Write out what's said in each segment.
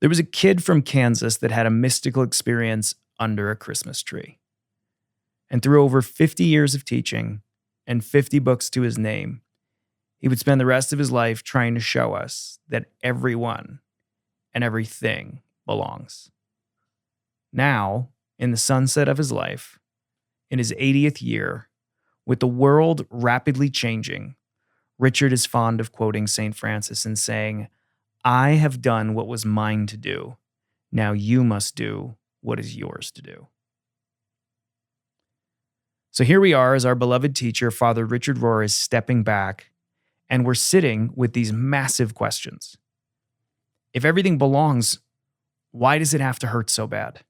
There was a kid from Kansas that had a mystical experience under a Christmas tree. And through over 50 years of teaching and 50 books to his name, he would spend the rest of his life trying to show us that everyone and everything belongs. Now, in the sunset of his life, in his 80th year, with the world rapidly changing, Richard is fond of quoting St. Francis and saying, "I have done what was mine to do. Now you must do what is yours to do." So here we are as our beloved teacher, Father Richard Rohr, is stepping back, and we're sitting with these massive questions. If everything belongs, why does it have to hurt so bad?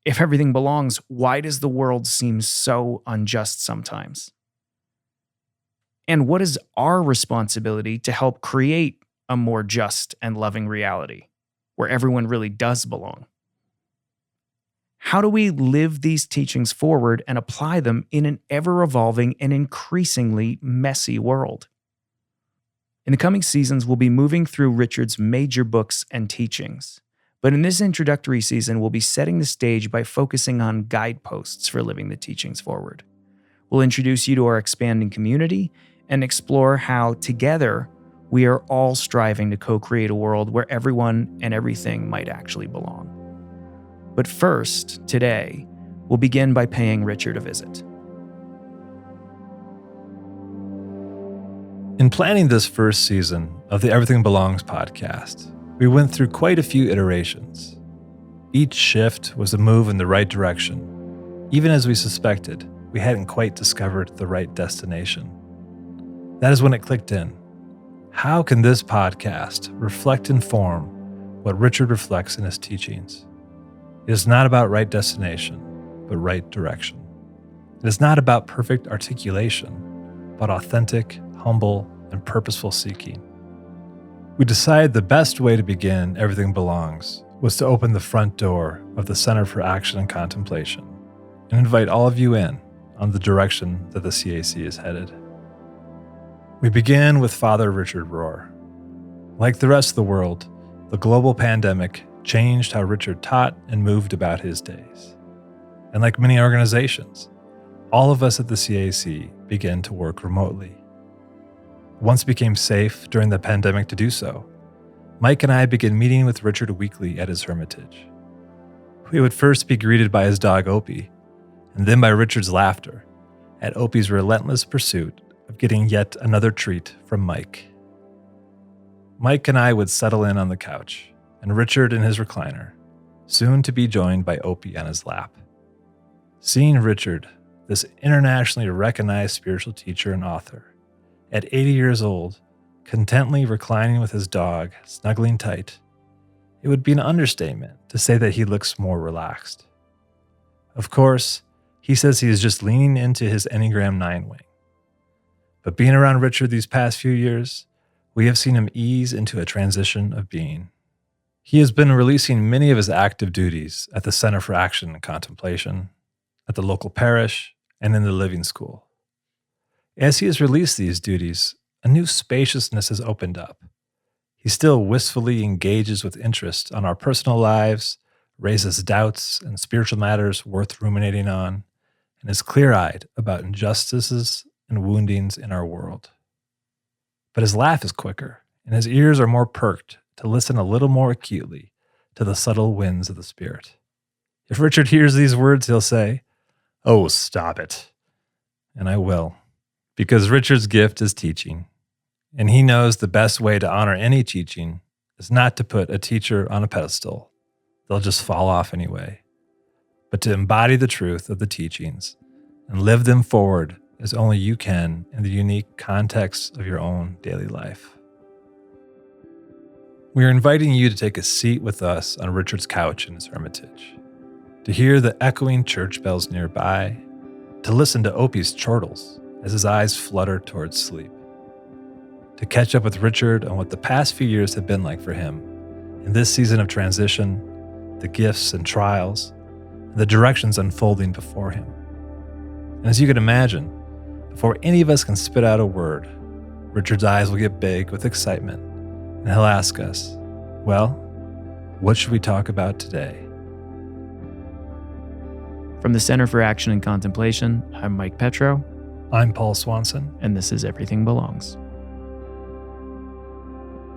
If everything belongs, why does the world seem so unjust sometimes? And what is our responsibility to help create a more just and loving reality where everyone really does belong? How do we live these teachings forward and apply them in an ever-evolving and increasingly messy world? In the coming seasons, we'll be moving through Richard's major books and teachings. But in this introductory season, we'll be setting the stage by focusing on guideposts for living the teachings forward. We'll introduce you to our expanding community and explore how, together, we are all striving to co-create a world where everyone and everything might actually belong. But first, today, we'll begin by paying Richard a visit. In planning this first season of the Everything Belongs podcast, we went through quite a few iterations. Each shift was a move in the right direction, even as we suspected we hadn't quite discovered the right destination. That is when it clicked in. How can this podcast reflect and form what Richard reflects in his teachings? It is not about right destination, but right direction. It is not about perfect articulation, but authentic, humble, and purposeful seeking. We decided the best way to begin Everything Belongs was to open the front door of the Center for Action and Contemplation and invite all of you in on the direction that the CAC is headed. We began with Father Richard Rohr. Like the rest of the world, the global pandemic changed how Richard taught and moved about his days. And like many organizations, all of us at the CAC began to work remotely. Once it became safe during the pandemic to do so, Mike and I began meeting with Richard weekly at his hermitage. We would first be greeted by his dog Opie, and then by Richard's laughter at Opie's relentless pursuit of getting yet another treat from Mike. Mike and I would settle in on the couch, and Richard in his recliner, soon to be joined by Opie on his lap. Seeing Richard, this internationally recognized spiritual teacher and author, at 80 years old, contently reclining with his dog, snuggling tight, it would be an understatement to say that he looks more relaxed. Of course, he says he is just leaning into his Enneagram 9 wing. But being around Richard these past few years, we have seen him ease into a transition of being. He has been releasing many of his active duties at the Center for Action and Contemplation, at the local parish, and in the living school. As he has released these duties, a new spaciousness has opened up. He still wistfully engages with interest on our personal lives, raises doubts and spiritual matters worth ruminating on, and is clear-eyed about injustices and woundings in our world. But his laugh is quicker, and his ears are more perked to listen a little more acutely to the subtle winds of the Spirit. If Richard hears these words, he'll say, "Oh, stop it." And I will, because Richard's gift is teaching, and he knows the best way to honor any teaching is not to put a teacher on a pedestal. They'll just fall off anyway, but to embody the truth of the teachings and live them forward as only you can in the unique context of your own daily life. We are inviting you to take a seat with us on Richard's couch in his hermitage, to hear the echoing church bells nearby, to listen to Opie's chortles as his eyes flutter towards sleep, to catch up with Richard on what the past few years have been like for him in this season of transition, the gifts and trials, and the directions unfolding before him. And as you can imagine, before any of us can spit out a word, Richard's eyes will get big with excitement, and he'll ask us, Well, what should we talk about today? From the Center for Action and Contemplation, I'm Mike Petro, I'm Paul Swanson. and this is Everything Belongs.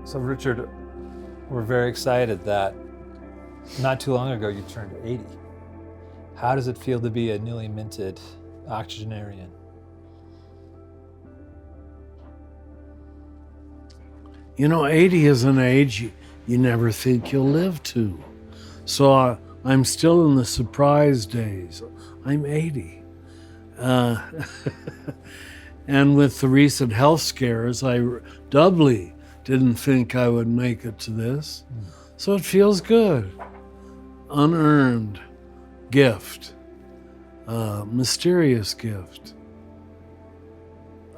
So, Richard, we're very excited that not too long ago you turned 80. How does it feel to be a newly minted octogenarian? You know, 80 is an age you never think you'll live to. So I'm still in the surprise days. I'm 80. And with the recent health scares, I doubly didn't think I would make it to this. So it feels good. Unearned gift. Mysterious gift.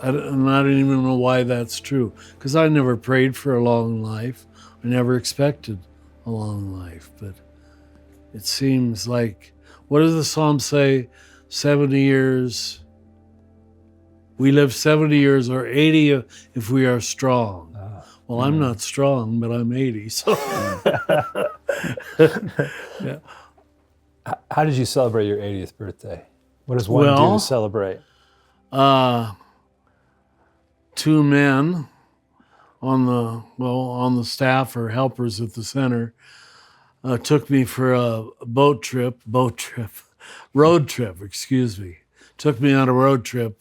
And I don't even know why that's true, because I never prayed for a long life. I never expected a long life, but it seems like, what does the Psalm say? 70 years, we live 70 years or 80 if we are strong. Well, I'm not strong, but I'm 80, so. Yeah. How did you celebrate your 80th birthday? What does one do to celebrate? Two men on the staff or helpers at the center took me for a road trip, took me on a road trip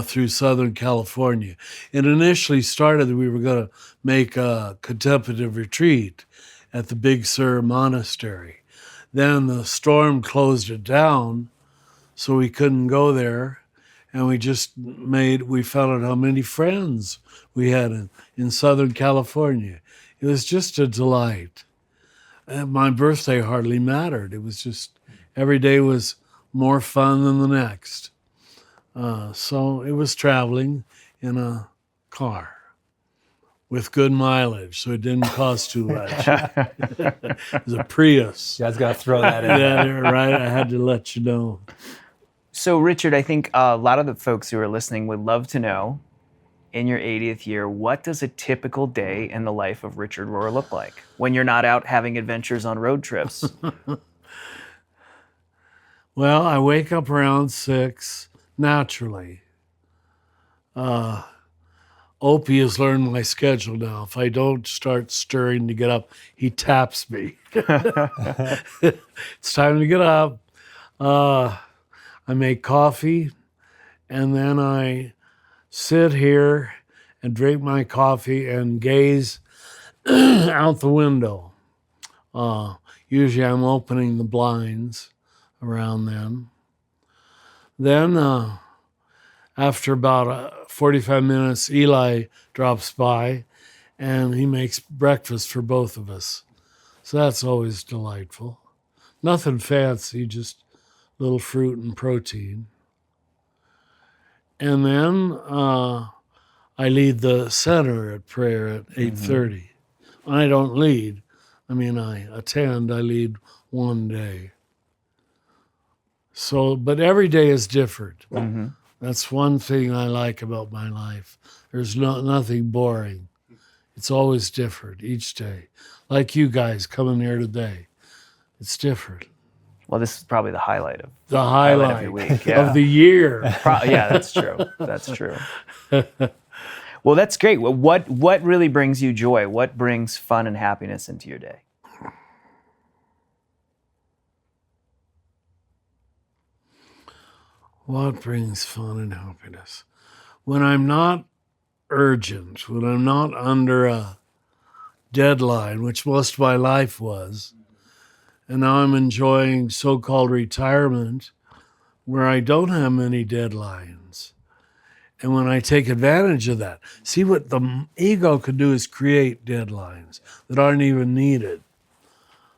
through Southern California. It initially started that we were going to make a contemplative retreat at the Big Sur Monastery. Then the storm closed it down, so we couldn't go there. And we found out how many friends we had in Southern California. It was just a delight. And my birthday hardly mattered. It was just, every day was more fun than the next. So it was traveling in a car with good mileage, so it didn't cost too much. It was a Prius. You guys got to throw that in. Yeah, right. I had to let you know. So, Richard, I think a lot of the folks who are listening would love to know, in your 80th year, what does a typical day in the life of Richard Rohr look like when you're not out having adventures on road trips? Well, I wake up around 6, naturally. Opie has learned my schedule now. If I don't start stirring to get up, he taps me. It's time to get up. I make coffee, and then I sit here and drink my coffee and gaze out the window. Usually I'm opening the blinds around then. Then after about 45 minutes, Eli drops by and he makes breakfast for both of us. So that's always delightful. Nothing fancy, just little fruit and protein. And then I lead the center at prayer at 8:30. I don't lead. I attend. I lead one day. So, but every day is different. That's one thing I like about my life. There's nothing boring. It's always different each day. Like you guys coming here today. It's different. Well, this is probably the highlight of Highlight your week. Yeah. of the year. Yeah, that's true. That's true. Well, that's great. What really brings you joy? What brings fun and happiness into your day? What brings fun and happiness? When I'm not urgent, when I'm not under a deadline, which most of my life was, and now I'm enjoying so-called retirement where I don't have many deadlines. And when I take advantage of that, see what the ego can do is create deadlines that aren't even needed.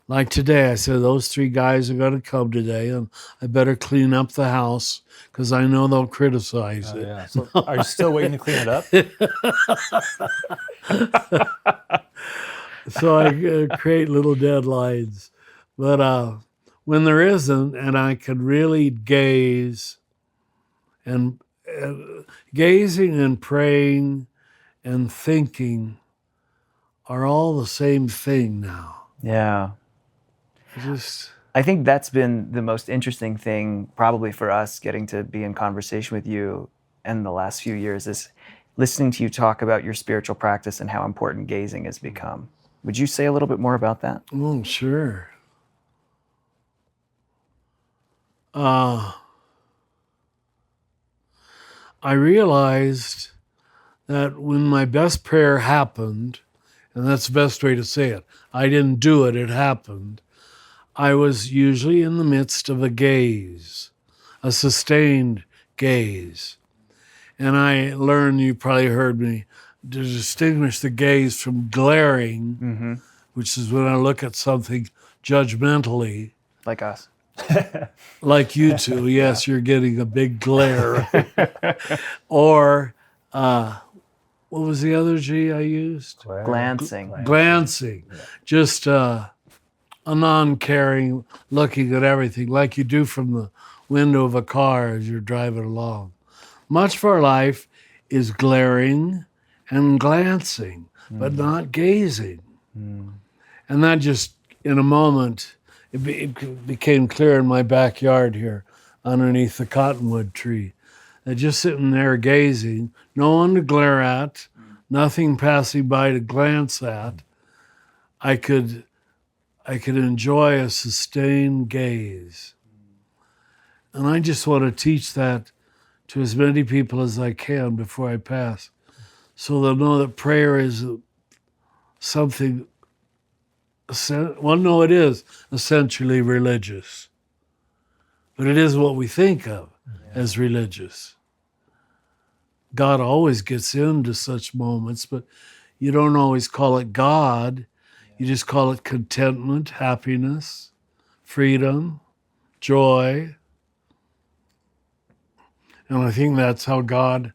Like today, I said, those 3 guys are going to come today, and I better clean up the house because I know they'll criticize it. Yeah. So are you still waiting to clean it up? So I create little deadlines. But when there isn't, and I could really gaze, and gazing and praying and thinking are all the same thing now. Yeah. I think that's been the most interesting thing probably for us getting to be in conversation with you in the last few years is listening to you talk about your spiritual practice and how important gazing has become. Would you say a little bit more about that? Oh, sure. I realized that when my best prayer happened, and that's the best way to say it, I didn't do it, it happened. I was usually in the midst of a gaze, a sustained gaze. And I learned, you probably heard me, to distinguish the gaze from glaring, which is when I look at something judgmentally. Like us. Like you two, yes, you're getting a big glare. Or, what was the other G I used? Glancing. Glancing. Yeah. Just a non-caring looking at everything like you do from the window of a car as you're driving along. Much of our life is glaring and glancing, but not gazing. And that just, in a moment, it became clear in my backyard here underneath the cottonwood tree. And just sitting there gazing, no one to glare at, nothing passing by to glance at, I could enjoy a sustained gaze. And I just want to teach that to as many people as I can before I pass, so they'll know that prayer is something, well, no, it is essentially religious. But it is what we think of as religious. God always gets into such moments, but you don't always call it God. You just call it contentment, happiness, freedom, joy. And I think that's how God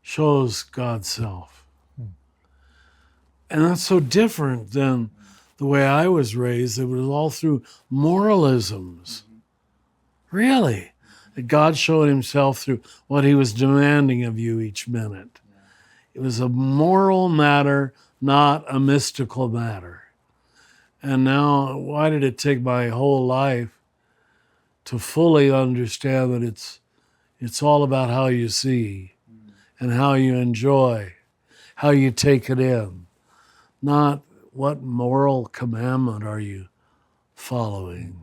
shows God's self. And that's so different than the way I was raised. It was all through moralisms. Really. That God showed himself through what he was demanding of you each minute. It was a moral matter, not a mystical matter. And now, why did it take my whole life to fully understand that it's all about how you see and how you enjoy, how you take it in, not what moral commandment are you following.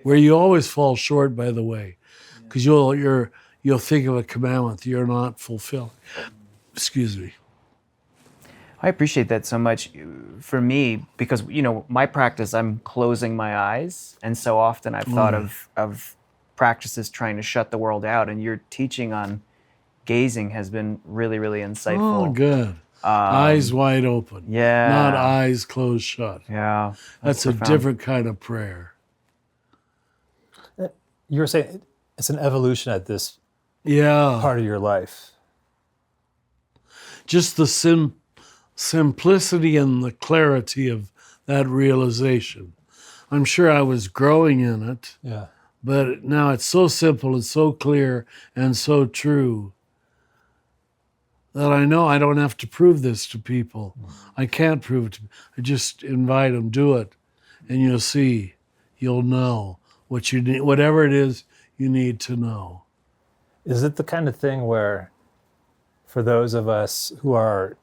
Where you always fall short, by the way, because you'll think of a commandment that you're not fulfilling. Excuse me. I appreciate that so much for me because, my practice, I'm closing my eyes. And so often I've thought of practices trying to shut the world out. And your teaching on gazing has been really, really insightful. Oh, good. Eyes wide open. Yeah. Not eyes closed shut. Yeah. That's a different kind of prayer. You were saying it's an evolution at this part of your life. Just the simplicity and the clarity of that realization. I'm sure I was growing in it, but now it's so simple and so clear and so true that I know I don't have to prove this to people. I can't prove it to I just invite them, do it, and you'll see, you'll know what you need, whatever it is you need to know. Is it the kind of thing where, for those of us who are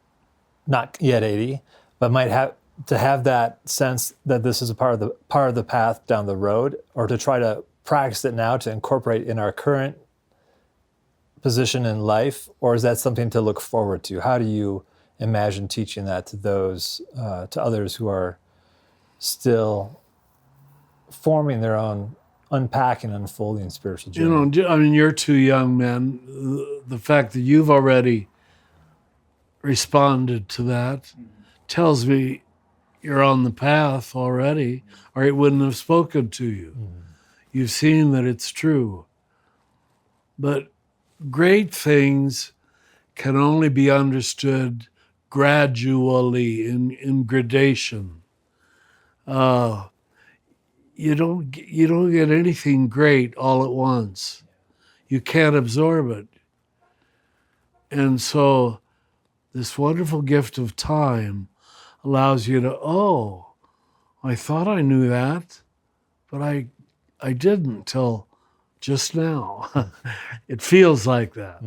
not yet 80, but might have to have that sense that this is a part of the path down the road, or to try to practice it now to incorporate in our current position in life, or is that something to look forward to? How do you imagine teaching that to those, to others who are still forming their own unpacking, unfolding spiritual journey? I mean, you're two young men. The fact that you've already responded to that tells me you're on the path already, or it wouldn't have spoken to you. You've seen that it's true. But great things can only be understood gradually in gradation. You don't get anything great all at once. You can't absorb it. And so this wonderful gift of time allows you to, oh, I thought I knew that, but I didn't till just now. It feels like that.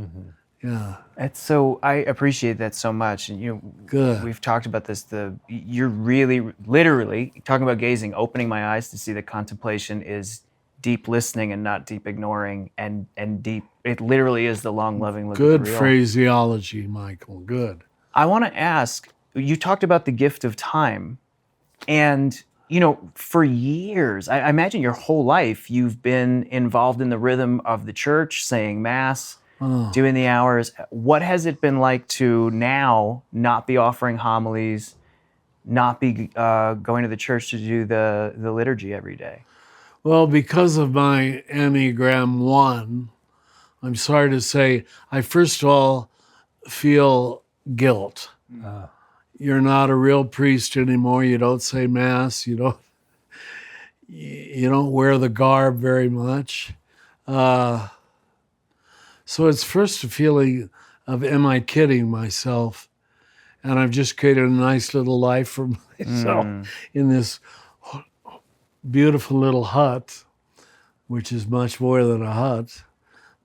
Yeah. That's so, I appreciate that so much. And Good. we've talked about this, you're really, literally talking about gazing, opening my eyes to see that contemplation is deep listening and not deep ignoring, and deep, it literally is the long, loving look at the Good real. phraseology, Michael. Good. I want to ask, you talked about the gift of time, and for years, I imagine your whole life, you've been involved in the rhythm of the church, saying Mass, doing the hours. What has it been like to now not be offering homilies, not be going to the church to do the liturgy every day? Well, because of my Enneagram 1, I'm sorry to say, I first of all feel guilt. You're not a real priest anymore. You don't say Mass. You don't wear the garb very much. So it's first a feeling of, am I kidding myself? And I've just created a nice little life for myself in this beautiful little hut, which is much more than a hut.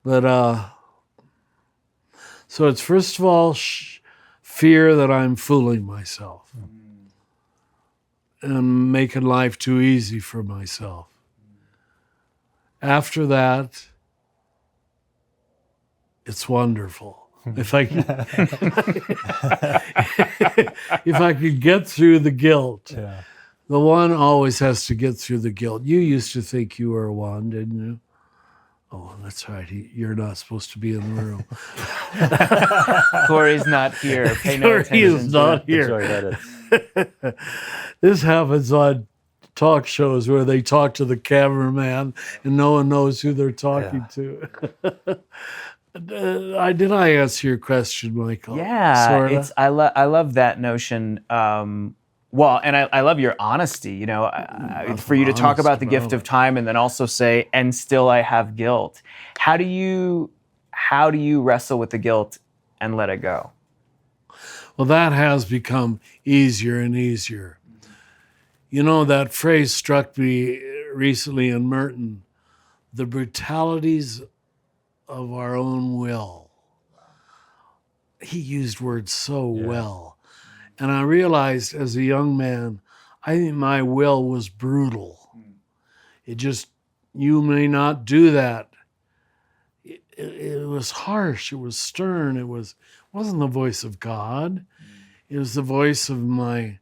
But so it's first of all fear that I'm fooling myself and making life too easy for myself. After that, it's wonderful. If I could get through the guilt. Yeah. The one always has to get through the guilt. You used to think you were a one, didn't you? Oh, that's right. You're not supposed to be in the room. Corey's not here. Pay no attention. He is not here. This happens on talk shows where they talk to the cameraman and no one knows who they're talking to. Did I answer your question, Michael? Yeah, Sorta? I love that notion. Well, and I love your honesty, for you to talk honest about the gift about of time and then also say, and still I have guilt. How do you wrestle with the guilt and let it go? Well, that has become easier and easier. That phrase struck me recently in Merton, the brutalities of our own will. He used words so well. And I realized as a young man, I think my will was brutal. It just, you may not do that. It was harsh, it was stern, it wasn't the voice of God. It was the voice of my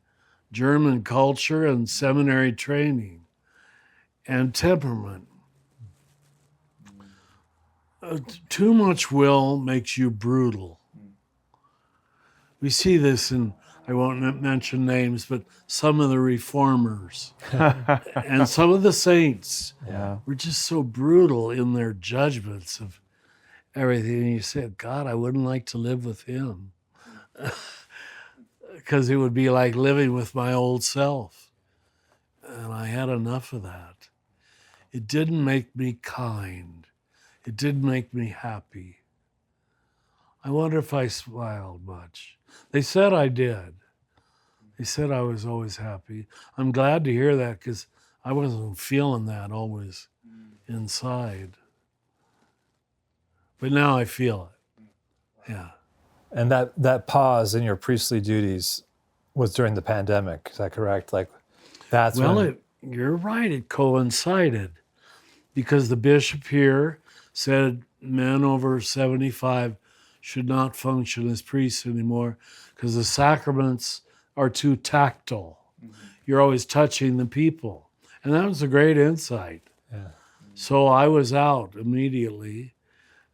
German culture and seminary training and temperament. Too much will makes you brutal. We see this in, I won't mention names, but some of the reformers and some of the saints were just so brutal in their judgments of everything. And you said, God, I wouldn't like to live with him because it would be like living with my old self. And I had enough of that. It didn't make me kind. It didn't make me happy. I wonder if I smiled much. They said I did. They said I was always happy. I'm glad to hear that because I wasn't feeling that always inside. But now I feel it. Yeah. And that pause in your priestly duties was during the pandemic. Is that correct? That's when... You're right. It coincided because the bishop here said men over 75 should not function as priests anymore because the sacraments are too tactile. You're always touching the people. And that was a great insight. Yeah. So I was out immediately.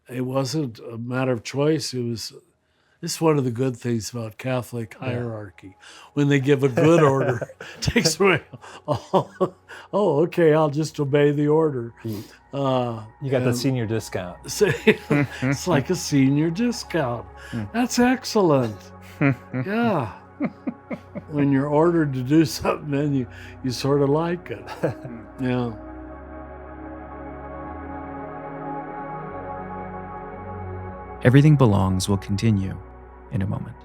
It wasn't a matter of choice. It's one of the good things about Catholic hierarchy. When they give a good order, it takes away, okay, I'll just obey the order. You got the senior discount. It's like a senior discount. That's excellent. Yeah. When you're ordered to do something, then you sort of like it. Yeah. Everything Belongs will continue in a moment.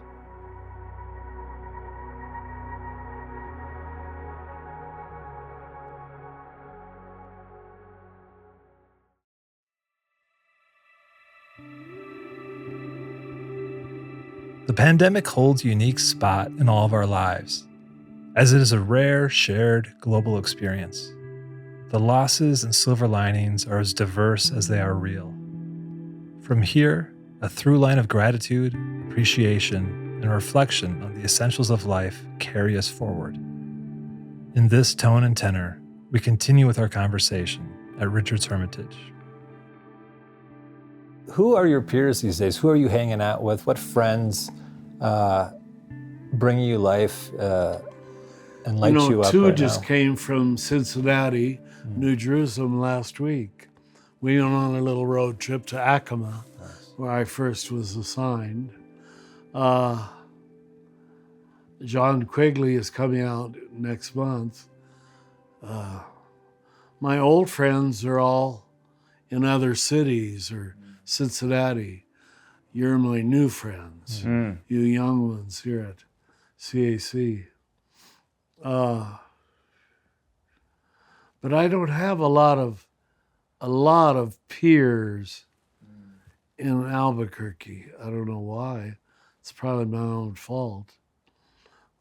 The pandemic holds a unique spot in all of our lives, as it is a rare, shared global experience. The losses and silver linings are as diverse as they are real. From here, a through line of gratitude, appreciation, and reflection on the essentials of life carry us forward. In this tone and tenor, we continue with our conversation at Richard's Hermitage. Who are your peers these days? Who are you hanging out with? What friends bring you life and light you up two right just now? came from Cincinnati, New Jerusalem last week. We went on a little road trip to Yakima, where I first was assigned. John Quigley is coming out next month. My old friends are all in other cities or Cincinnati. You're my new friends, you young ones here at CAC. But I don't have a lot of peers in Albuquerque. I don't know why. It's probably my own fault.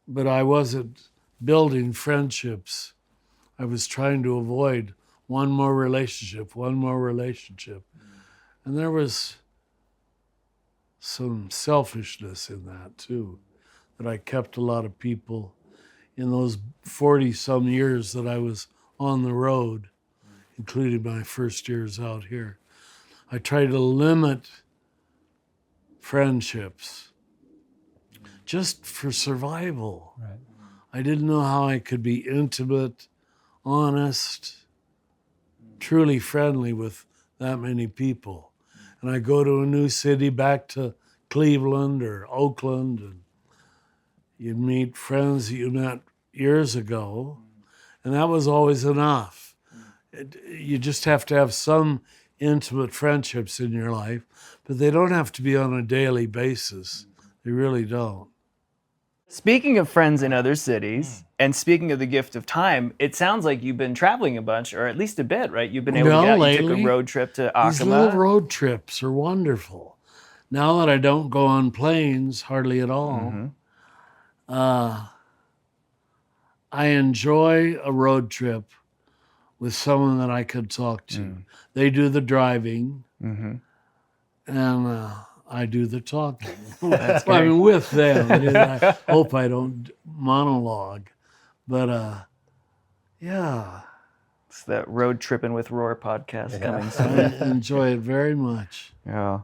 But I wasn't building friendships. I was trying to avoid one more relationship. And there was some selfishness in that too, that I kept a lot of people in those 40-some years that I was on the road, including my first years out here. I tried to limit friendships just for survival. Right. I didn't know how I could be intimate, honest, truly friendly with that many people. And I go to a new city, back to Cleveland or Oakland, and you'd meet friends that you met years ago, and that was always enough. You just have to have some intimate friendships in your life, but they don't have to be on a daily basis. They really don't. Speaking of friends in other cities, and speaking of the gift of time, it sounds like you've been traveling a bunch, or at least a bit, right? You've been able to get out. You took a road trip to These little Yakima. road trips are wonderful. Now that I don't go on planes hardly at all, I enjoy a road trip with someone that I could talk to. They do the driving, and I do the talking. I mean, with them. I hope I don't monologue. But yeah. It's that Road Tripping with Rohr podcast coming I soon. enjoy it very much. Yeah,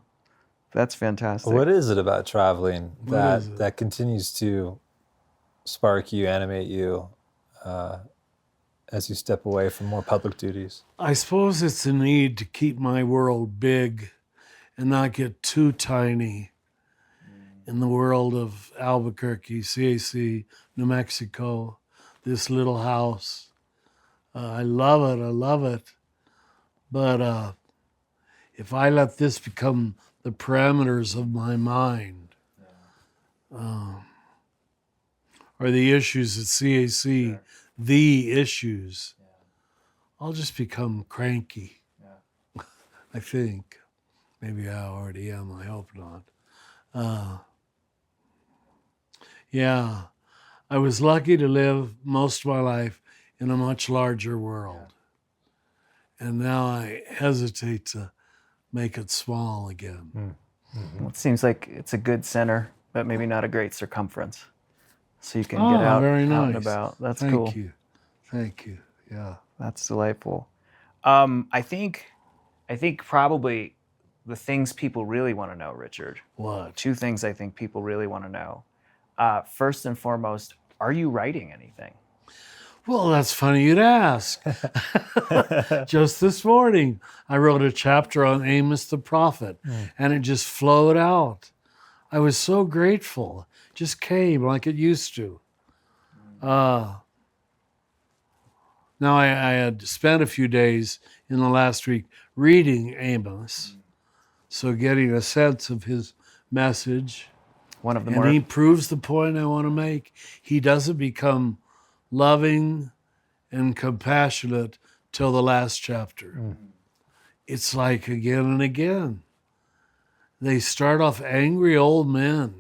that's fantastic. What is it about traveling What is it? that continues to spark you, animate you, as you step away from more public duties? I suppose it's the need to keep my world big and not get too tiny in the world of Albuquerque, CAC, New Mexico, this little house. I love it. But if I let this become the parameters of my mind, or the issues at CAC, the issues, I'll just become cranky, I think. Maybe I already am, I hope not. Yeah, I was lucky to live most of my life in a much larger world. And now I hesitate to make it small again. Well, it seems like it's a good center, but maybe not a great circumference. So you can get out, very out and nice. about. That's Thank cool. Thank you. Yeah. That's delightful. I think probably the things people really want to know, Richard. What? Two things I think people really want to know. First and foremost, are you writing anything? Well, that's funny you'd ask. Just this morning, I wrote a chapter on Amos the prophet, and it just flowed out. I was so grateful. Just came like it used to. Now, I had spent a few days in the last week reading Amos, so getting a sense of his message. One of the And more he proves the point I want to make. He doesn't become loving and compassionate till the last chapter. It's like again and again. they start off angry old men,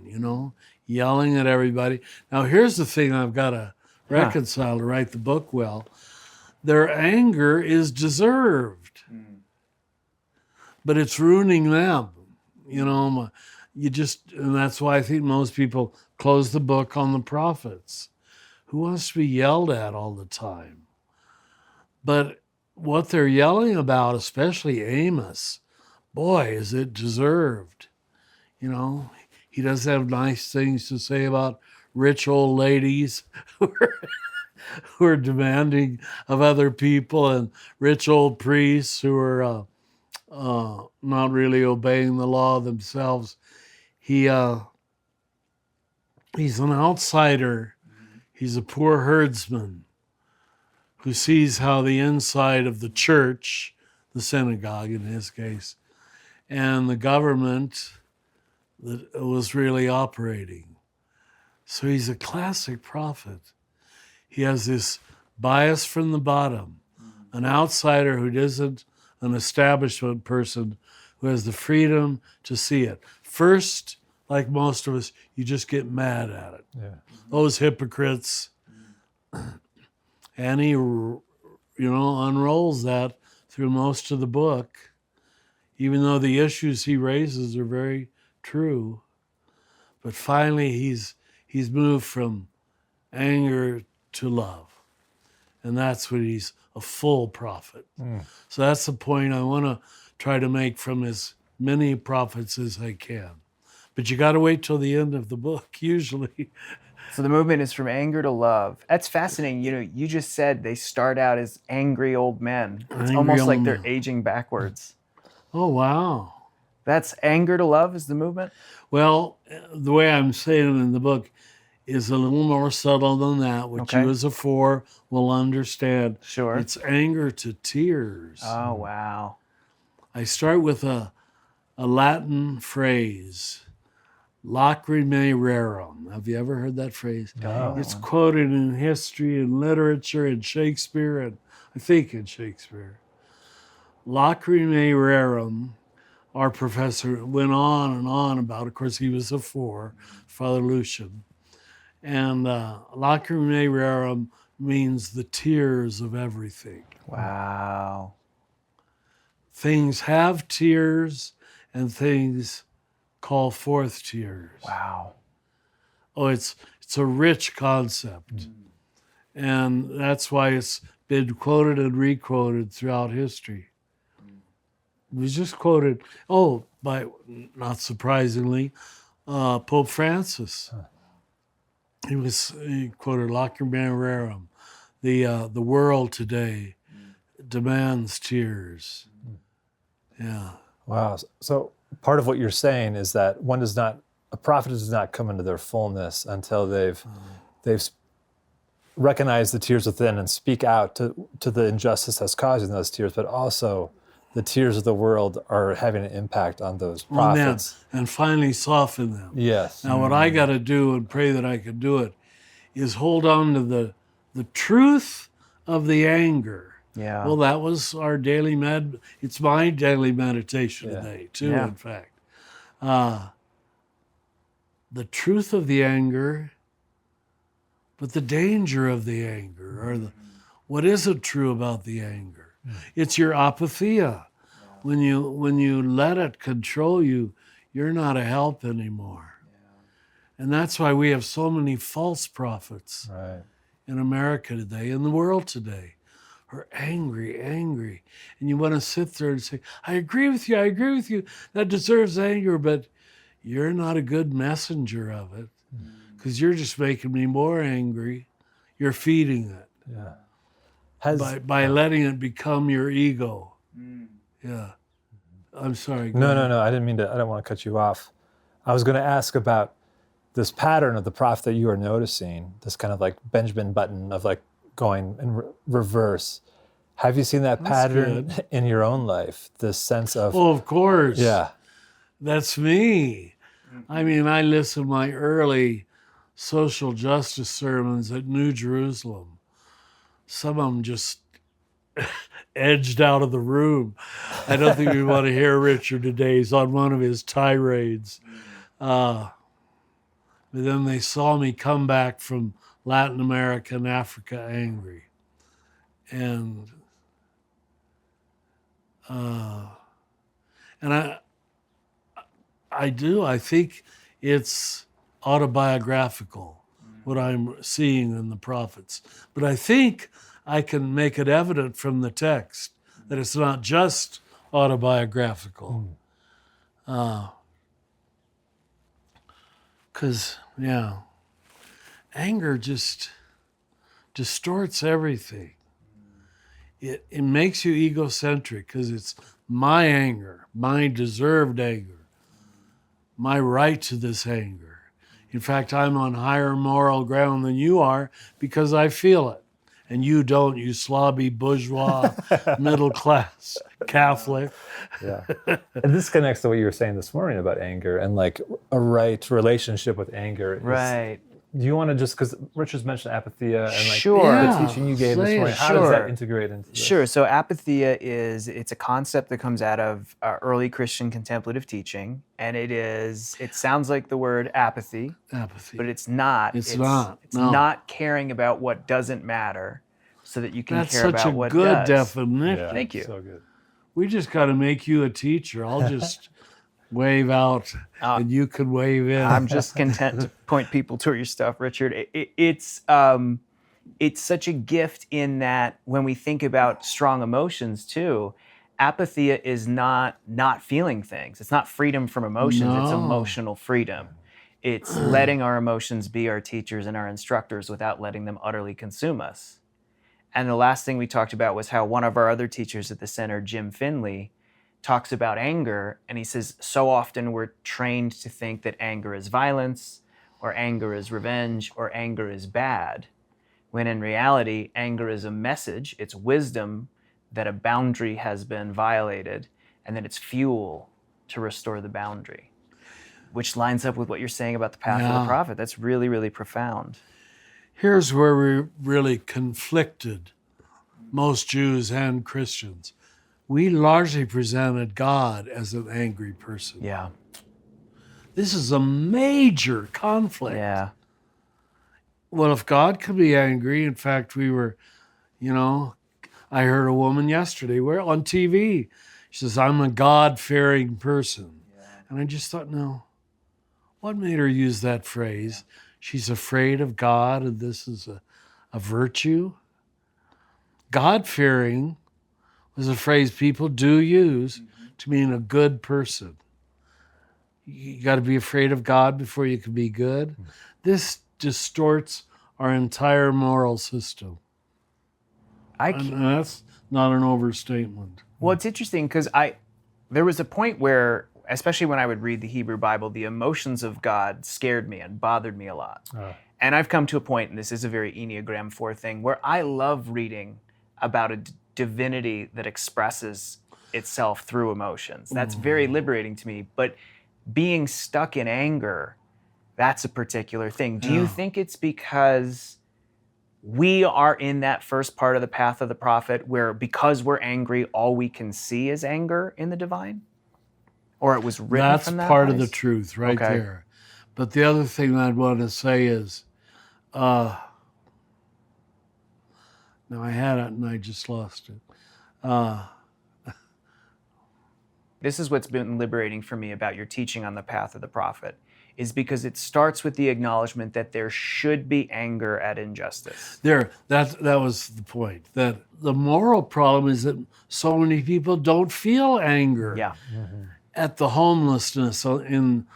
yelling at everybody. Now, here's the thing I've got to reconcile to write the book well. Their anger is deserved, but it's ruining them. And that's why I think most people close the book on the prophets. Who wants to be yelled at all the time? But what they're yelling about, especially Amos, boy, is it deserved. He does have nice things to say about rich old ladies who are demanding of other people, and rich old priests who are not really obeying the law themselves. He's an outsider. He's a poor herdsman who sees how the inside of the church, the synagogue in his case, and the government that was really operating. So he's a classic prophet. He has this bias from the bottom, an outsider who isn't an establishment person, who has the freedom to see it. First, like most of us, you just get mad at it. Yeah. Those hypocrites. And he, unrolls that through most of the book, even though the issues he raises are very true. But finally, he's moved from anger to love. And that's when he's a full prophet. So that's the point I want to try to make from as many prophets as I can. But you got to wait till the end of the book, usually. So the movement is from anger to love. That's fascinating. You just said they start out as angry old men. It's almost like they're aging backwards. Oh, wow. That's anger to love is the movement? Well, the way I'm saying it in the book is a little more subtle than that, which you as a 4 will understand. Sure. It's anger to tears. Oh, wow. I start with a Latin phrase, lacrimae rerum. Have you ever heard that phrase? No. It's quoted in history and literature and Shakespeare, and I think in Shakespeare. Lacrimae rerum, our professor went on and on about, of course he was a 4, Father Lucian. And lacrimae rerum means the tears of everything. Wow. Things have tears and things call forth tears. Wow. Oh, it's a rich concept. And that's why it's been quoted and requoted throughout history. It was just quoted, by, not surprisingly, Pope Francis. He quoted Lacrimae rerum. The world today demands tears. Yeah. Wow. So part of what you're saying is that a prophet does not come into their fullness until they've recognized the tears within and speak out to the injustice that's causing those tears, but also the tears of the world are having an impact on those prophets. And finally soften them. Yes. Now what I got to do, and pray that I can do it, is hold on to the truth of the anger. Yeah. Well, that was our daily it's my daily meditation today, too, in fact. The truth of the anger, but the danger of the anger, or what isn't true about the anger. It's your apatheia. When you let it control you, you're not a help anymore. And that's why we have so many false prophets in America today, in the world today, who are angry. And you want to sit there and say, I agree with you, that deserves anger, but you're not a good messenger of it, because you're just making me more angry. You're feeding it. Yeah. By letting it become your ego. Yeah. I'm sorry. No. I don't want to cut you off. I was going to ask about this pattern of the prophet that you are noticing, this kind of like Benjamin Button of like going in reverse. Have you seen that pattern in your own life? This sense of... Oh, of course. Yeah. That's me. I mean, I listened to my early social justice sermons at New Jerusalem. Some of them just edged out of the room. I don't think we want to hear Richard today. He's on one of his tirades. But then they saw me come back from Latin America and Africa angry. And I think it's autobiographical, what I'm seeing in the prophets. But I think I can make it evident from the text that it's not just autobiographical. Because, anger just distorts everything. It makes you egocentric because it's my anger, my deserved anger, my right to this anger. In fact, I'm on higher moral ground than you are because I feel it. And you don't, you slobby bourgeois, middle class Catholic. Yeah. And this connects to what you were saying this morning about anger and like a right relationship with anger. Right. Do you want to just, because Richard's mentioned apatheia and like Sure. the teaching you gave this morning, how does that integrate into this? Sure. So apatheia it's a concept that comes out of early Christian contemplative teaching. And it sounds like the word apathy. But it's not. It's not. It's not caring about what doesn't matter so that you can care about what does. That's such a good does. definition. Yeah, Thank you. So good. We just got to make you a teacher. I'll just wave out and you can wave in. I'm just content to point people to your stuff, Richard. It's such a gift in that when we think about strong emotions too, apatheia is not feeling things. It's not freedom from emotions. It's emotional freedom. It's letting our emotions be our teachers and our instructors without letting them utterly consume us. And the last thing we talked about was how one of our other teachers at the center, Jim Finley, talks about anger, and he says, so often we're trained to think that anger is violence, or anger is revenge, or anger is bad, when in reality, anger is a message, it's wisdom that a boundary has been violated, and that it's fuel to restore the boundary, which lines up with what you're saying about the path of the prophet. That's really, really profound. Here's where we really conflicted, most Jews and Christians. We largely presented God as an angry person. Yeah. This is a major conflict. Yeah. Well, if God could be angry, in fact, we were, I heard a woman yesterday, we're on TV. She says, I'm a God-fearing person. Yeah. And I just thought, no, what made her use that phrase? She's afraid of God and this is a virtue. God-fearing was a phrase people do use to mean a good person. You got to be afraid of God before you can be good. This distorts our entire moral system. And that's not an overstatement. Well, it's interesting because there was a point where, especially when I would read the Hebrew Bible, the emotions of God scared me and bothered me a lot. And I've come to a point, and this is a very Enneagram 4 thing, where I love reading about a divinity that expresses itself through emotions. That's very liberating to me. But being stuck in anger, that's a particular thing. Do you think it's because we are in that first part of the path of the prophet where because we're angry, all we can see is anger in the divine? Or it was written from that That's part place? of the truth right there. But the other thing I'd want to say is, now I had it and I just lost it. This is what's been liberating for me about your teaching on the path of the prophet, is because it starts with the acknowledgement that there should be anger at injustice. That was the point. That the moral problem is that so many people don't feel anger. Yeah. At the homelessness in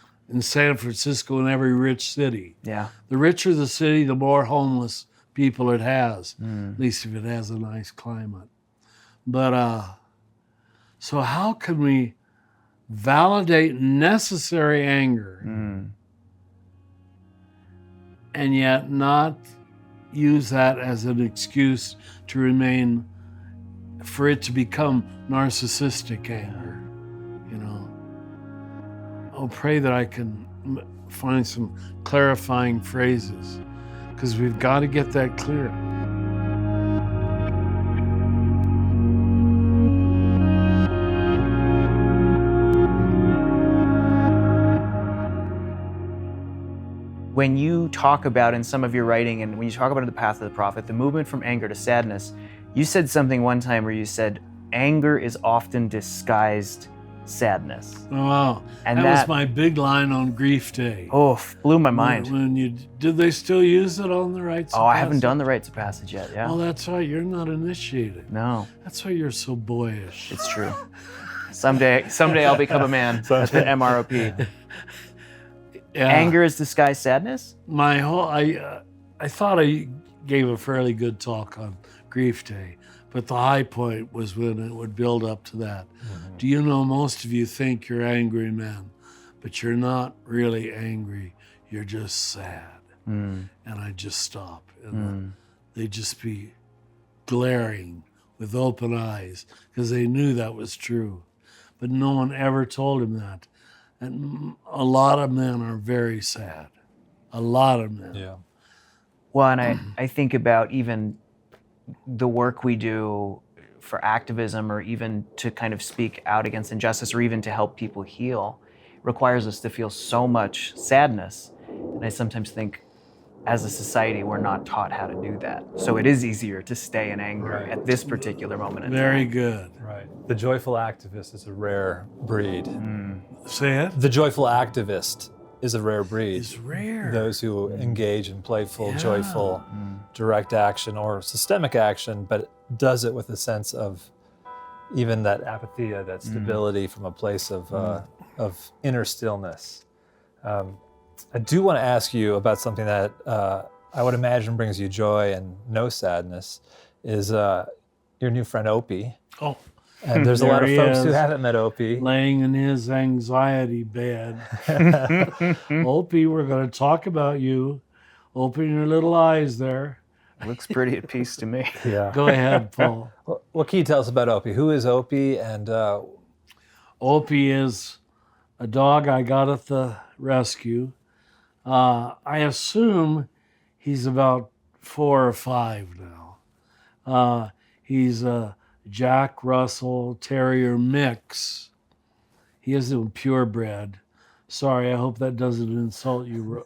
San Francisco and every rich city. Yeah. The richer the city, the more homeless people it has, at least if it has a nice climate. But so how can we validate necessary anger and yet not use that as an excuse to remain, for it to become narcissistic anger? I'll pray that I can find some clarifying phrases, because we've got to get that clear. when you talk about in some of your writing and when you talk about the path of the prophet, the movement from anger to sadness, you said something one time where you said, anger is often disguised sadness. Oh, wow. And that was my big line on Grief Day. Oh, blew my mind. Did they still use it on the rites of Oh, passage? I haven't done the rites of passage yet, yeah. Oh, that's right, you're not initiated. No. That's why you're so boyish. It's true. Someday I'll become a man. That's the MROP. Yeah. Anger is disguised sadness? I thought I gave a fairly good talk on Grief Day, but the high point was when it would build up to that. Mm-hmm. Do you know, most of you think you're angry men, but you're not really angry, you're just sad. And I just stop, and they'd just be glaring with open eyes because they knew that was true. But no one ever told him that. And a lot of men are very sad. A lot of men. Yeah. Well, and I think about even the work we do for activism, or even to kind of speak out against injustice, or even to help people heal, requires us to feel so much sadness. And I sometimes think, as a society, we're not taught how to do that. So it is easier to stay in anger at this particular moment in time. Very good. Right. The joyful activist is a rare breed. Say it? The joyful activist is a rare breed. It's rare. Those who engage in playful, joyful, direct action or systemic action, but does it with a sense of even that apatheia, that stability from a place of inner stillness. I do want to ask you about something that I would imagine brings you joy and no sadness, is your new friend Opie. Oh. And there's a lot of folks who haven't met Opie. Laying in his anxiety bed. Opie, we're going to talk about you. Open your little eyes there. Looks pretty at peace to me. Yeah. Go ahead, Paul. What can you tell us about Opie? Who is Opie? And Opie is a dog I got at the rescue. I assume he's about 4 or 5 now. He's a Jack Russell Terrier mix. He isn't purebred. Sorry, I hope that doesn't insult you,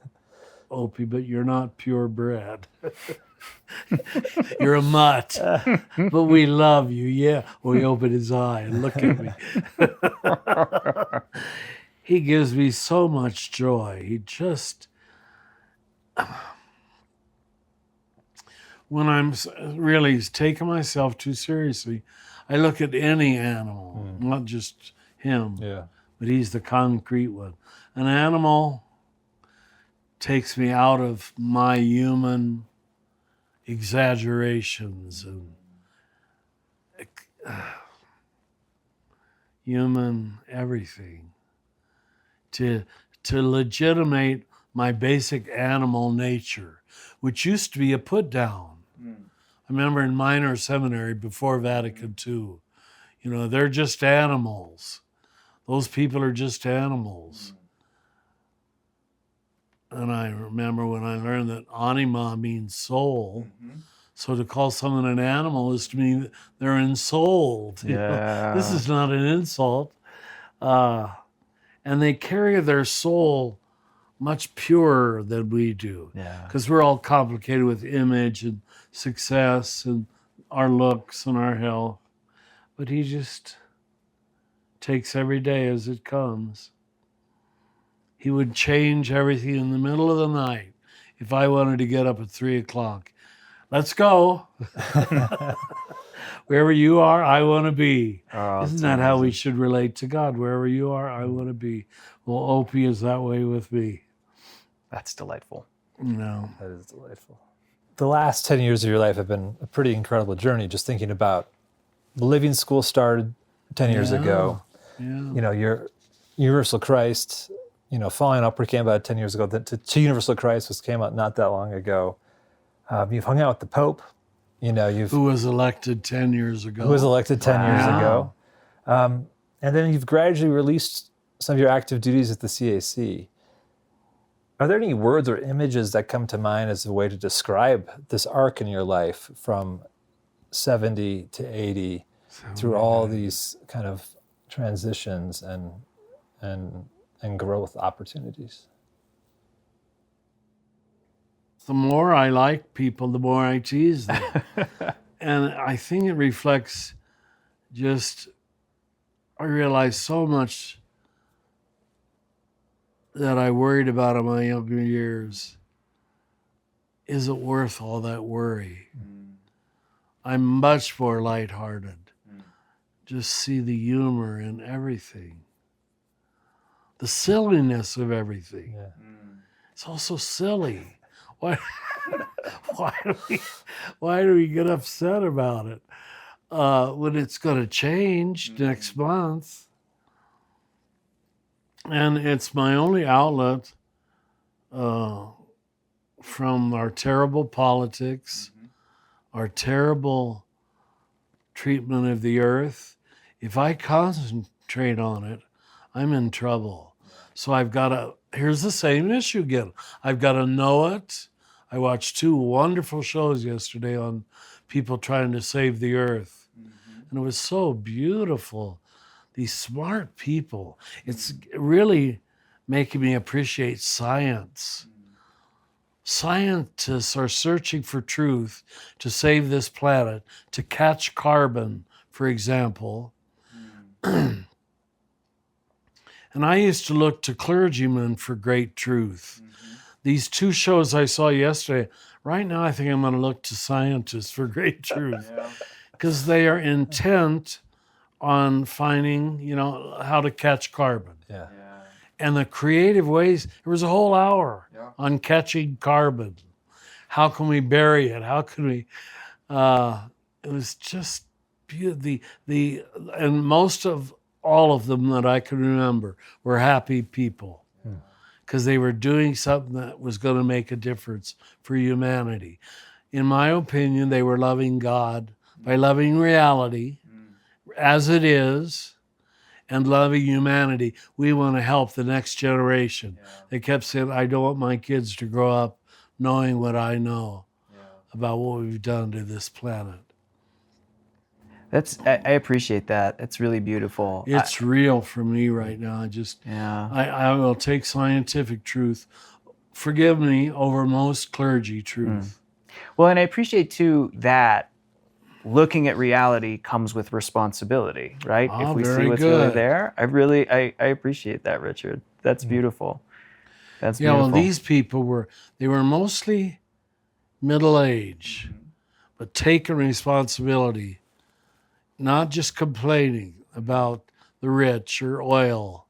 Opie, but you're not purebred. You're a mutt, but we love you. Yeah. Well, he opened his eye and look at me. He gives me so much joy. He just, when I'm really taking myself too seriously, I look at any animal, not just him, but he's the concrete one. An animal takes me out of my human exaggerations and human everything to legitimate my basic animal nature, which used to be a put down. I remember in minor seminary before Vatican II, they're just animals. Those people are just animals. And I remember when I learned that anima means soul. So to call someone an animal is to mean they're ensouled. This is not an insult. And they carry their soul much purer than we do. Because we're all complicated with image and success and our looks and our health. But he just takes every day as it comes. He would change everything in the middle of the night if I wanted to get up at 3 o'clock. Let's go. Wherever you are, I want to be. Isn't that how we should relate to God? Wherever you are, I want to be. Well, Opie is that way with me. That's delightful. No. That is delightful. The last 10 years of your life have been a pretty incredible journey, just thinking about the Living School started 10 years ago. Your Universal Christ, Falling Upward came about 10 years ago. To Universal Christ came out not that long ago. You've hung out with the Pope. Who was elected 10 years ago. Who was elected 10 years ago. And then you've gradually released some of your active duties at the CAC. Are there any words or images that come to mind as a way to describe this arc in your life from 70 to 80 through all these kind of transitions and growth opportunities? The more I like people, the more I tease them. And I think it reflects just, I realized so much that I worried about in my younger years. Is it worth all that worry? I'm much more lighthearted. Just see the humor in everything. The silliness of everything. Yeah. It's also silly. Why, why do we get upset about it when it's going to change next month? And it's my only outlet from our terrible politics, our terrible treatment of the earth. If I concentrate on it, I'm in trouble. So I've got to, here's the same issue again. I've got to know it. I watched 2 wonderful shows yesterday on people trying to save the earth. And it was so beautiful. These smart people. It's really making me appreciate science. Scientists are searching for truth to save this planet, to catch carbon, for example. And I used to look to clergymen for great truth. These 2 shows I saw yesterday, right now I think I'm going to look to scientists for great truth. Because they are intent on finding, how to catch carbon. Yeah. And the creative ways, there was a whole hour on catching carbon. How can we bury it? How can we, it was just beautiful. And most of all of them that I can remember were happy people because they were doing something that was going to make a difference for humanity. In my opinion, they were loving God by loving reality as it is and loving humanity. We want to help the next generation. They kept saying, I don't want my kids to grow up knowing what I know about what we've done to this planet. I appreciate that. It's really beautiful. It's real for me right now. I will take scientific truth, forgive me, over most clergy truth. Well, and I appreciate too that looking at reality comes with responsibility, right? If we see what's really there, I appreciate that, Richard. That's beautiful. That's beautiful. Well, these people were mostly middle-aged, but taking responsibility, not just complaining about the rich or oil,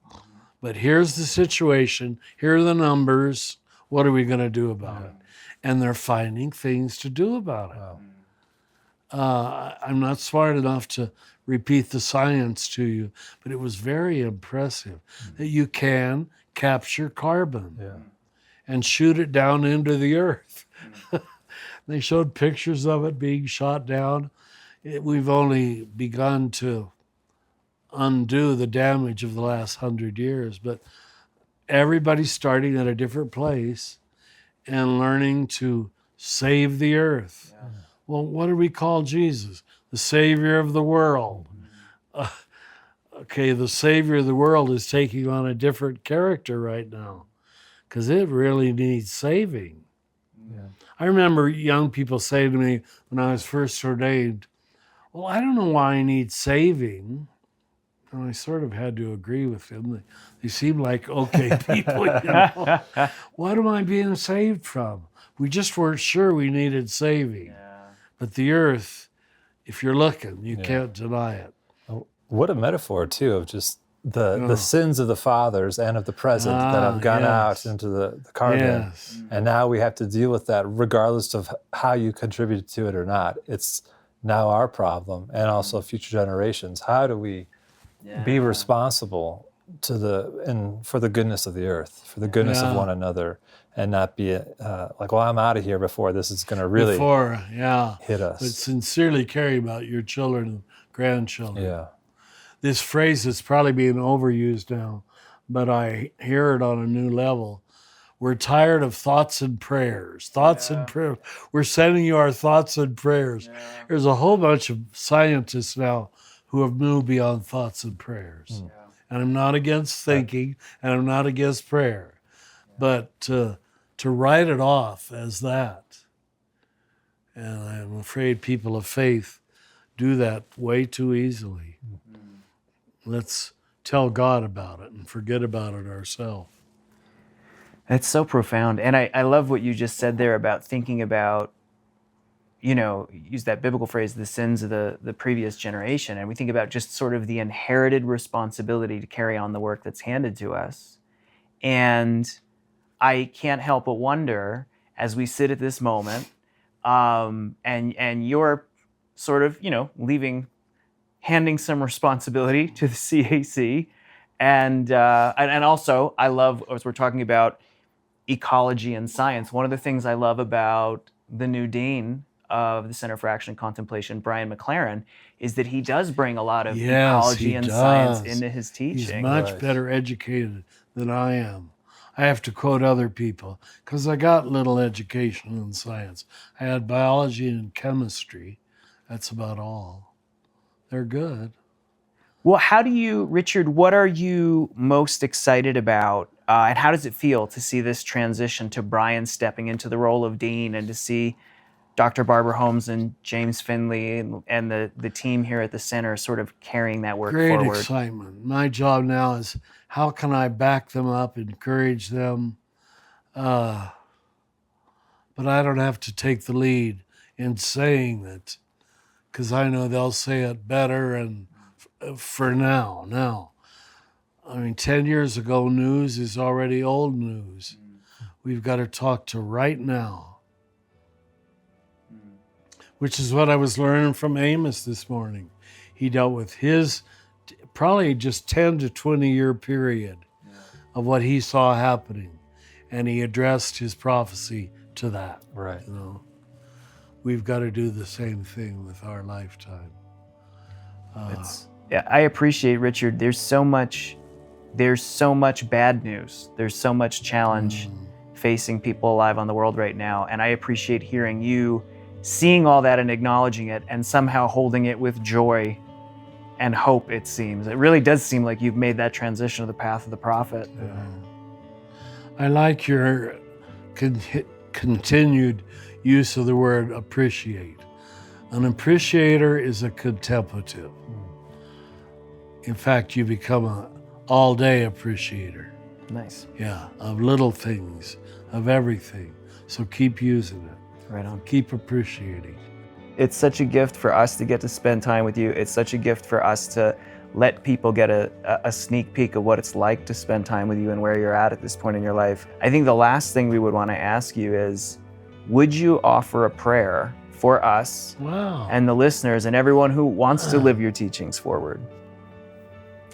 but here's the situation, here are the numbers, what are we going to do about it? And they're finding things to do about it. I'm not smart enough to repeat the science to you, but it was very impressive that you can capture carbon and shoot it down into the earth. They showed pictures of it being shot down. We've only begun to undo the damage of the last 100 years, but everybody's starting at a different place and learning to save the earth. Well, what do we call Jesus? The Savior of the world. The Savior of the world is taking on a different character right now because it really needs saving. I remember young people saying to me when I was first ordained, well, I don't know why I need saving. And I sort of had to agree with them. They seem like okay people, What am I being saved from? We just weren't sure we needed saving. But the earth, if you're looking, you can't deny it. What a metaphor, too, of just the sins of the fathers and of the present that have gone out into the carbon. And now we have to deal with that regardless of how you contributed to it or not. It's now our problem and also future generations. How do we be responsible for the goodness of the earth, for the goodness of one another, and not be like, well, I'm out of here before this is going to really hit us. But sincerely care about your children and grandchildren. This phrase is probably being overused now, but I hear it on a new level. We're tired of thoughts and prayers. And prayers. We're sending you our thoughts and prayers. There's a whole bunch of scientists now who have moved beyond thoughts and prayers. And I'm not against thinking, and I'm not against prayer. But to to write it off as that. And I'm afraid people of faith do that way too easily. Let's tell God about it and forget about it ourselves. That's so profound. And I love what you just said there about thinking about, use that biblical phrase, the sins of the previous generation. And we think about just sort of the inherited responsibility to carry on the work that's handed to us. And I can't help but wonder, as we sit at this moment, and you're sort of, handing some responsibility to the CAC. And also, I love, as we're talking about ecology and science, one of the things I love about the new dean of the Center for Action and Contemplation, Brian McLaren, is that he does bring a lot of ecology and science into his teaching. He's much better educated than I am. I have to quote other people because I got little education in science. I had biology and chemistry. That's about all. They're good. Well, Richard, what are you most excited about? And how does it feel to see this transition to Brian stepping into the role of dean and to see Dr. Barbara Holmes and James Finley and the team here at the center sort of carrying that work forward? Great excitement. My job now is how can I back them up, encourage them, but I don't have to take the lead in saying it because I know they'll say it better and for now. I mean, 10 years ago, news is already old news. We've got to talk to right now, which is what I was learning from Amos this morning. He dealt with his probably just 10 to 20 year period of what he saw happening, and he addressed his prophecy to that. Right. We've got to do the same thing with our lifetime. I appreciate, Richard, there's so much bad news. There's so much challenge facing people alive on the world right now. And I appreciate hearing you seeing all that and acknowledging it and somehow holding it with joy and hope, it seems. It really does seem like you've made that transition to the path of the prophet. I like your continued use of the word appreciate. An appreciator is a contemplative. In fact, you become an all-day appreciator. Nice. Yeah, of little things, of everything. So keep using it. Right on. Keep appreciating. It's such a gift for us to get to spend time with you. It's such a gift for us to let people get a sneak peek of what it's like to spend time with you and where you're at this point in your life. I think the last thing we would want to ask you is, would you offer a prayer for us and the listeners and everyone who wants to live your teachings forward?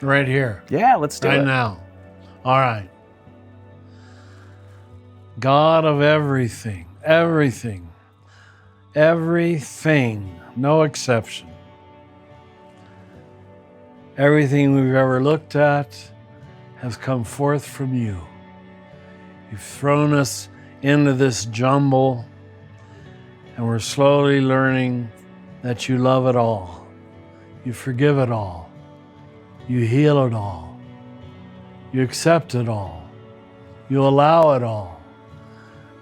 Right here. Yeah, let's do it. Right now. All right. God of everything, no exception. Everything we've ever looked at has come forth from you. You've thrown us into this jumble, and we're slowly learning that you love it all. You forgive it all. You heal it all. You accept it all. You allow it all.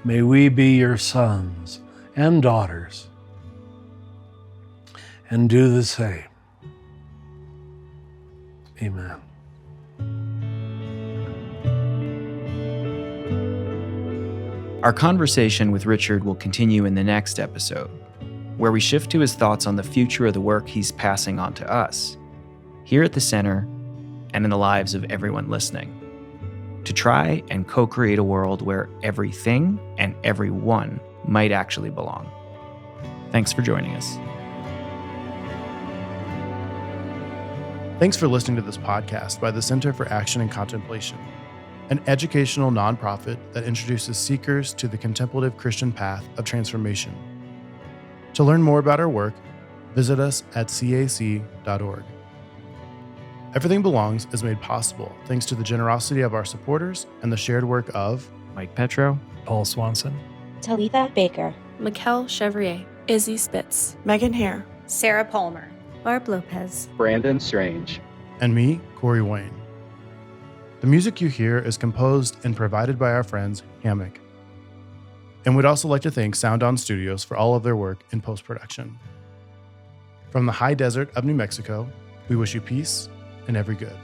May we be your sons and daughters and do the same. Amen. Our conversation with Richard will continue in the next episode, where we shift to his thoughts on the future of the work he's passing on to us, here at the center and in the lives of everyone listening, to try and co-create a world where everything and everyone might actually belong. Thanks for joining us. Thanks for listening to this podcast by the Center for Action and Contemplation, an educational nonprofit that introduces seekers to the contemplative Christian path of transformation. To learn more about our work, visit us at cac.org. Everything Belongs is made possible thanks to the generosity of our supporters and the shared work of Mike Petro, Paul Swanson, Talitha Baker, Mikkel Chevrier, Izzy Spitz, Megan Hare, Sarah Palmer, Barb Lopez, Brandon Strange, and me, Corey Wayne. The music you hear is composed and provided by our friends Hammock. And we'd also like to thank Sound On Studios for all of their work in post-production. From the high desert of New Mexico, we wish you peace and every good.